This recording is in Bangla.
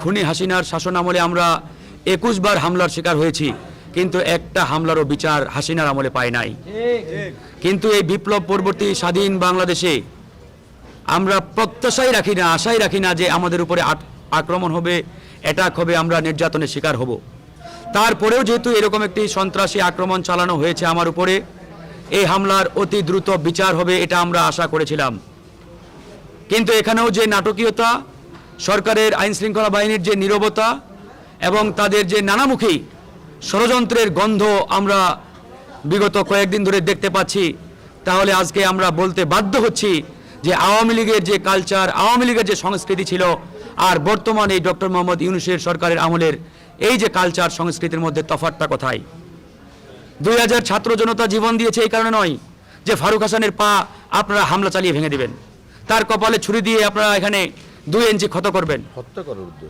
খুনি হাসিনার শাসন আমলে আমরা ২১ বার হামলার শিকার হয়েছি, কিন্তু একটা হামলারও বিচার হাসিনার আমলে পাই নাই। কিন্তু এই বিপ্লব পরবর্তী স্বাধীন বাংলাদেশে আমরা প্রত্যাশাই রাখি না, আশাই রাখি না যে আমাদের উপরে আক্রমণ হবে, অ্যাটাক হবে, আমরা নির্যাতনের শিকার হব। তারপরেও যেহেতু এরকম একটি সন্ত্রাসী আক্রমণ চালানো হয়েছে আমার উপরে, এই হামলার অতি দ্রুত বিচার হবে এটা আমরা আশা করেছিলাম। কিন্তু এখানেও যে নাটকীয়তা, সরকারের আইনশৃঙ্খলা বাহিনীর যে নীরবতা এবং তাদের যে নানামুখী ষড়যন্ত্রের গন্ধ আমরা বিগত কয়েকদিন ধরে দেখতে পাচ্ছি, তাহলে আজকে আমরা বলতে বাধ্য হচ্ছি যে আওয়ামী লীগের যে কালচার, আওয়ামী লীগের যে সংস্কৃতি ছিল আর বর্তমানে ডক্টর মোহাম্মদ ইউনূসের সরকারের আমলের এই যে কালচার সংস্কৃতির মধ্যে তফাৎটা কোথায়? ২০০০ ছাত্র জনতা জীবন দিয়েছে এই কারণে নয় যে ফারুক হাসানের পা আপনারা হামলা চালিয়ে ভেঙে দিবেন, তার কপালে ছুরি দিয়ে আপনারা এখানে ২ ইঞ্চি ক্ষত করবেন। হত্যা করার উদ্দেশ্য।